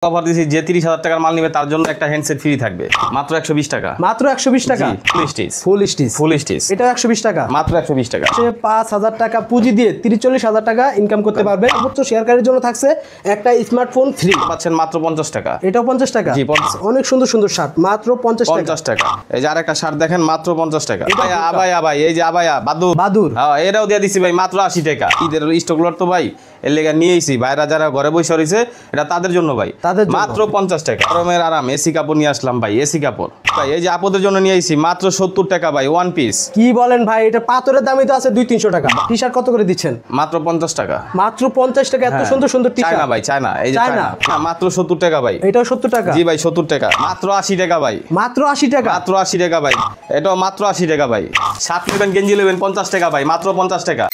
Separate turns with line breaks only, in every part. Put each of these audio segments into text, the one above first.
Offer দিয়েছি যে 30,000 টাকার মাল নিবে তার জন্য একটা হ্যান্ডসেট ফ্রি থাকবে মাত্র 120 টাকা।
মাত্র 120 টাকা
ফুল স্টিচ।
ফুল স্টিচ এটা 120 টাকা
মাত্র 120 টাকা।
সে 5,000 টাকা পুঁজি দিয়ে 30-40,000 টাকা ইনকাম করতে পারবে। সর্বোচ্চ শেয়ারকারীর জন্য থাকছে একটা স্মার্টফোন ফ্রি
পাচ্ছেন মাত্র 50 টাকা।
এটাও 50 টাকা।
জি 50।
অনেক সুন্দর সুন্দর শার্ট মাত্র 50
টাকা। এই যে আরেকটা শার্ট দেখেন মাত্র 50 টাকা। আবায়া এই যে আবায়া বাদুর হ্যাঁ এটাও দিয়ে দিছি ভাই মাত্র 80 টাকা। ঈদের স্টকগুলোর তো ভাই এর লেগে নিয়েছি ভাইরা যারা ঘরে বসে রয়েছে এটা তাদের জন্য ভাই মাত্র 50 টাকা। গরমের আরাম এসি কাপড় নিয়ে আসলাম ভাই এসি কাপড় ভাই এই যে আপদের জন্য নিয়ে আইছি মাত্র 70 টাকা ভাই ওয়ান পিস।
কি বলেন ভাই এটা পাথরের দামই তো আছে 200-300 টাকা। টি শার্ট কত করে দিচ্ছেন?
মাত্র 50 টাকা।
মাত্র 50 টাকা এত সুন্দর সুন্দর টি শার্ট।
চায়না ভাই চায়না এই যে চায়না মাত্র 70 টাকা ভাই।
এটাও 70 টাকা।
জি ভাই 70 টাকা। মাত্র 80 টাকা ভাই।
মাত্র 80 টাকা।
মাত্র 80 টাকা ভাই। এটাও মাত্র 80 টাকা ভাই। শার্ট নেবেন গেঞ্জি নেবেন 50 টাকা ভাই মাত্র 50 টাকা।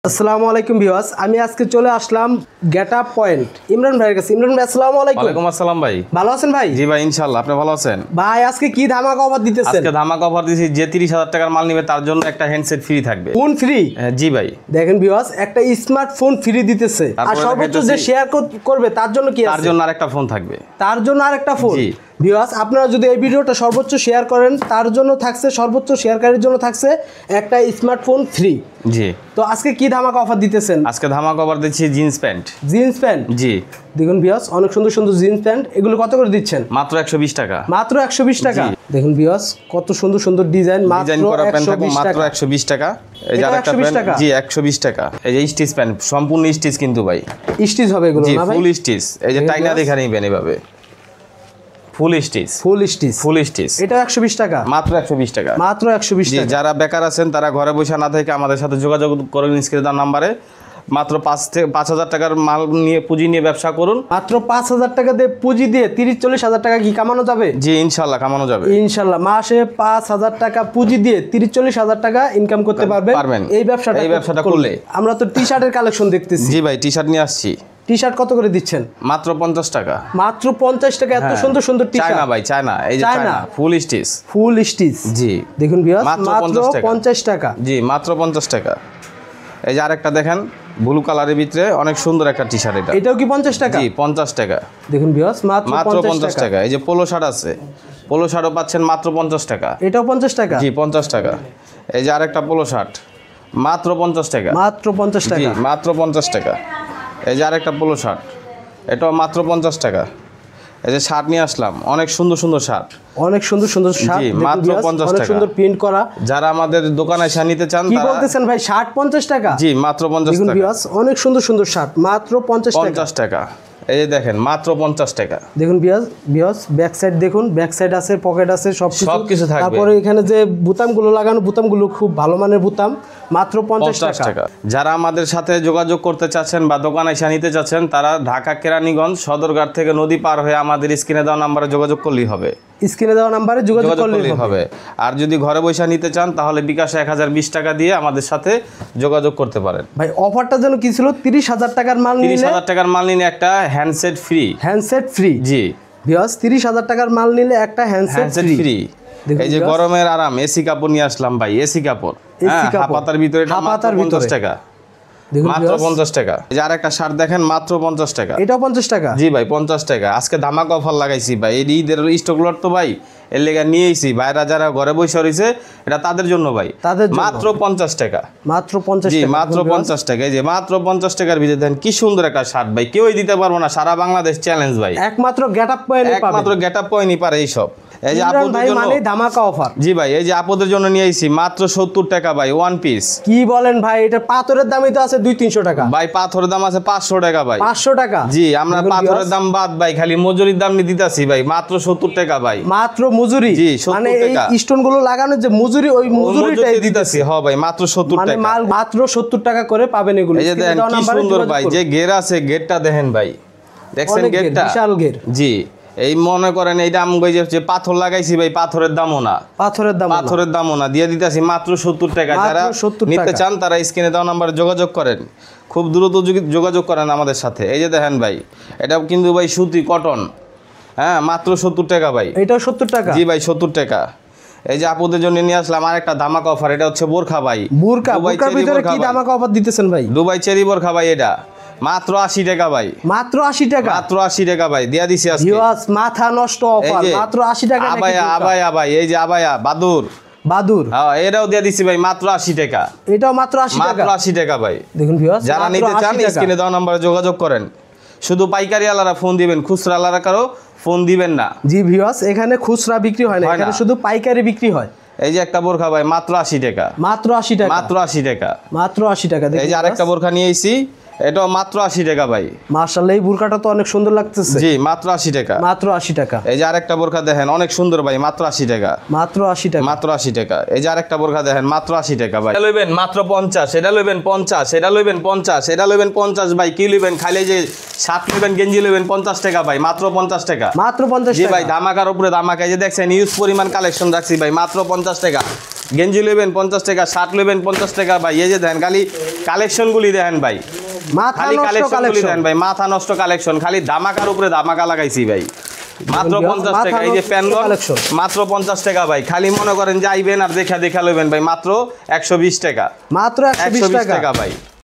আসসালামু আলাইকুম ভিউয়ার্স, আমি আজকে চলে আসলাম গেটআপ পয়েন্ট ইমরান ভাইয়ের কাছে। ইমরান ভাই আসসালামু আলাইকুম।
ওয়ালাইকুম আসসালাম ভাই।
ভালো আছেন ভাই?
জি ভাই ইনশাআল্লাহ। আপনি ভালো আছেন?
ভাই আজকে কি ধামাকা অফার দিতেছেন?
আজকে ধামাকা অফার দিয়েছি যে 30,000 টাকার মাল নিবে তার জন্য একটা হ্যান্ডসেট ফ্রি থাকবে।
Phone free?
জি ভাই।
দেখেন ভিউয়ার্স একটা স্মার্টফোন ফ্রি দিতেছে আর সর্বোচ্চ যে শেয়ার করবে তার জন্য কি আছে?
তার জন্য আরেকটা ফোন থাকবে।
তার জন্য আরেকটা ফোন।
জি
ভিউয়ার্স আপনারা যদি এই ভিডিওটা সর্বোচ্চ শেয়ার করেন তার জন্য থাকছে সর্বোচ্চ শেয়ারকারীর জন্য থাকছে একটা স্মার্টফোন ফ্রি।
জি
তো আজকে কি ধামাকা অফার দিতেছেন?
আজকে ধামাকা অফার দিচ্ছি জিন্স প্যান্ট।
Jeans pant?
জি
দেখুন ভিউয়ার্স অনেক সুন্দর সুন্দর জিন্স প্যান্ট। এগুলো কত করে দিচ্ছেন?
মাত্র 120 টাকা।
মাত্র 120 টাকা। দেখুন ভিউয়ার্স কত সুন্দর সুন্দর ডিজাইন মাত্র
120 টাকা। এই যে আরেকটা প্যান্ট জি 120 টাকা। এই যে স্টিচ প্যান্ট সম্পূর্ণ স্টিচ কিন্তু ভাই।
স্টিচ হবে এগুলো
না
ভাই?
ফুল স্টিচ। এই যে টাইনা দেখে নিবেন এভাবে ফুল স্টিচ।
এটা 120 টাকা।
মাত্র 120 টাকা।
মাত্র 120 টাকা।
যারা বেকার আছেন তারা ঘরে বসে না থেকে আমাদের সাথে যোগাযোগ করুন স্ক্রিনে দেওয়া নম্বরে। মাত্র 5,000 টাকার মাল নিয়ে পুঁজি নিয়ে ব্যবসা করুন।
মাত্র 5,000 টাকা দিয়ে পুঁজি দিয়ে 30-40,000 টাকা কি কামানো যাবে?
জি ইনশাআল্লাহ কামানো যাবে।
ইনশাআল্লাহ মাসে 5,000 টাকা পুঁজি দিয়ে 30-40,000 টাকা ইনকাম করতে পারবেন এই ব্যবসাটা করলে। আমরা তো টি শার্টের কালেকশন দেখতেছি।
জি ভাই টি শার্ট নিয়ে আসছি।
টি শার্ট কত করে দিচ্ছেন?
মাত্র 50 টাকা।
মাত্র 50 টাকা এত সুন্দর সুন্দর টি শার্ট।
চায়না ভাই চায়না এই যে চায়না ফুল স্টিচ। জি
দেখুন ভিউয়ার্স মাত্র 50 টাকা।
জি মাত্র 50 টাকা। এই যে আরেকটা দেখেন ব্লু কালারের ভিতরে অনেক সুন্দর একটা টি শার্ট।
এটাও কি 50 টাকা?
জি 50 টাকা।
দেখুন ভিউয়ার্স মাত্র
50 টাকা। এই যে পোলো শার্ট আছে পোলো শার্টও পাচ্ছেন মাত্র 50 টাকা।
এটাও 50 টাকা?
জি 50 টাকা। এই যে আরেকটা পোলো শার্ট মাত্র 50 টাকা।
মাত্র 50 টাকা।
জি মাত্র 50 টাকা। এই যে আরেকটা পোলো শার্ট এটাও মাত্র 50 টাকা। এই যে শার্ট নিয়ে আসলাম অনেক সুন্দর সুন্দর শার্ট।
অনেক সুন্দর সুন্দর শার্ট
মাত্র 50 টাকা।
অনেক সুন্দর প্রিন্ট করা।
যারা আমাদের দোকানে এসে নিতে চান
কি বলতেছেন ভাই শার্ট 50 টাকা?
জি মাত্র 50 টাকা।
ভিউয়ার্স অনেক সুন্দর সুন্দর শার্ট মাত্র 50
টাকা। এই যে দেখেন মাত্র 50 টাকা।
দেখুন ভিউয়ার্স ব্যাক সাইড দেখুন ব্যাক সাইড আছে পকেট আছে
সবকিছু থাকবে।
তারপরে এখানে যে বুতামগুলো লাগানো বুতামগুলো খুব ভালো মানের বুতাম মাত্র 50 টাকা।
যারা আমাদের সাথে যোগাযোগ করতে চাচ্ছেন বা দোকানে এসে নিতে চাচ্ছেন তারা ঢাকা কেরানীগঞ্জ সদরঘাট থেকে নদী পার হয়ে আমাদের স্ক্রিনে দেওয়া নম্বরে যোগাযোগ করলেই হবে।
স্ক্রিনে দেওয়া নম্বরে যোগাযোগ করলেই হবে।
আর যদি ঘরে বসে নিতে চান তাহলে বিকাশে 1020 টাকা দিয়ে আমাদের সাথে যোগাযোগ করতে পারেন।
ভাই অফারটা যেন কি ছিল? 30,000 টাকার মাল নিলে
30,000 টাকার মাল নিলে একটা হ্যান্ডসেট ফ্রি। জি
ভিউয়ার্স 30,000 টাকার মাল নিলে একটা হ্যান্ডসেট ফ্রি।
এই যে গরমের আরাম এসি কাপড় নিয়ে আসলাম ভাই এসি কাপড়। হাপাতার ভিতরে মাত্র 50 টাকা। মাত্র 50 টাকা। এই যে আরেকটা শার্ট দেখেন মাত্র 50 টাকা।
এটাও 50 টাকা?
জি ভাই 50 টাকা। আজকে ধামাকা অফার লাগাইছি ভাই। এই ঈদের স্টকগুলোর তো ভাই এর লেগে নিয়েছি ভাইরা যারা ঘরে বসে রয়েছে এটা তাদের জন্য ভাই মাত্র 50 টাকা।
মাত্র 50 টাকা।
জি মাত্র 50 টাকা। এই যে মাত্র 50 টাকার ভিতরে দেখেন কি সুন্দর একটা শার্ট ভাই কেউই দিতে পারবো না সারা বাংলাদেশ চ্যালেঞ্জ ভাই।
একমাত্র গেটআপ
পয়েন্টই পারে এই সব। এই যে আপুদের জন্য
মানে ধামাকা অফার।
জি ভাই এই যে আপুদের জন্য নিয়ে আইছি মাত্র 70 টাকা ভাই ওয়ান পিস।
কি বলেন ভাই এটা পাথরের দামই তো আছে 200-300 টাকা।
ভাই পাথরের দাম আছে 500 টাকা ভাই।
500 টাকা?
জি আমরা পাথরের দাম বাদ ভাই খালি মজুরির দাম নিয়ে দিতাছি ভাই মাত্র 70 টাকা ভাই।
মাত্র মজুরি?
জি 70 টাকা।
এই স্টোন গুলো লাগানোর যে মজুরি ওই মজুরিটাই
দিতাছি। হ্যাঁ ভাই মাত্র 70 টাকা।
মানে মাল মাত্র 70 টাকা করে পাবেন এগুলো।
এই যে দেখেন কি সুন্দর ভাই যে গের আছে গেটটা দেখেন ভাই। দেখছেন গেটটা?
বিশাল গের।
জি এই মনে করেন এই দাম যে পাথর লাগাইছি ভাই পাথরের দামও না দিয়ে দিতেছি মাত্র 70 টাকা। যারা নিতে চান তারা স্ক্রিনে দেওয়া নম্বরে যোগাযোগ করেন। খুব দ্রুত যোগাযোগ করেন আমাদের সাথে। এই যে দেখেন ভাই এটা কিন্তু ভাই সুতি কটন। হ্যাঁ মাত্র 70 টাকা ভাই।
এটাও 70 টাকা?
জি ভাই 70 টাকা। এই যে আপুদের জন্য নিয়ে আসলাম আরেকটা ধামাকা অফার, এটা হচ্ছে বোরখা ভাই।
বোরকার ভিতরে কি ধামাকা অফার দিতেছেন ভাই?
দুবাই চেরি বোরখা ভাই, এটা মাত্র 80 টাকা ভাই।
মাত্র 80 টাকা?
মাত্র 80 টাকা ভাই, দিয়া দিছি আজকে।
ভিউয়ার্স মাথা নষ্ট অফার, মাত্র 80 টাকা।
আবায়া ভাই, এই যে আবায়া বাদুর, হ্যাঁ এটাও দিয়া দিছি ভাই মাত্র 80 টাকা।
এটাও মাত্র 80 টাকা?
মাত্র 80 টাকা ভাই।
দেখুন ভিউয়ার্স,
যারা নিতে চান স্ক্রিনে দেওয়া নম্বরে যোগাযোগ করেন। শুধু পাইকারি আলারা ফোন দিবেন, খুচরা আলারা কারো ফোন দিবেন না।
জি ভিউয়ার্স, এখানে খুচরা বিক্রি হয় না, এখানে শুধু পাইকারি বিক্রি হয়।
এই যে একটা বোরখা ভাই মাত্র 80 টাকা।
মাত্র 80 টাকা?
মাত্র 80 টাকা।
মাত্র 80 টাকা।
এই যে আরেকটা বোরখা নিয়ে আইছি, এটাও মাত্র 80 টাকা ভাই।
মাশাআল্লাহ, এই বোরকাটা তো অনেক সুন্দর লাগতেছে।
জি মাত্র 80 টাকা।
মাত্র 80 টাকা।
এই যে আরেকটা বোরখা দেখেন অনেক সুন্দর ভাই, মাত্র 80 টাকা।
মাত্র 80 টাকা।
মাত্র 80 টাকা। এই যে আরেকটা বোরখা দেখেন মাত্র 80 টাকা ভাই। এটা লইবেন মাত্র 50, এটা লইবেন 50, এটা লইবেন 50, এটা লইবেন 50 ভাই। কি লইবেন? খালি যে শার্ট লইবেন, গেঞ্জি লইবেন 50 টাকা ভাই, মাত্র 50 টাকা।
মাত্র 50 টাকা?
জি ভাই, ধামাকার উপরে ধামাকা। এই যে দেখছেন ইউজ পরিমাণ কালেকশন রাখছি ভাই, মাত্র 50 টাকা। গেঞ্জি লইবেন 50 টাকা, শার্ট লইবেন 50 টাকা ভাই। এই যে দেখেন খালি কালেকশনগুলি দেখেন ভাই, খালি কালেকশনগুলি দেখেন ভাই, মাথা নষ্ট কালেকশন। খালি ধামাকার উপরে ধামাকা লাগাইছি ভাই, মাত্র 50 টাকা। এই যে প্যানলন মাত্র 50 টাকা ভাই। খালি মনে করেন যে আইবেন আর দেখা লইবেন ভাই, মাত্র 120 টাকা।
মাত্র 120 টাকা
ভাই।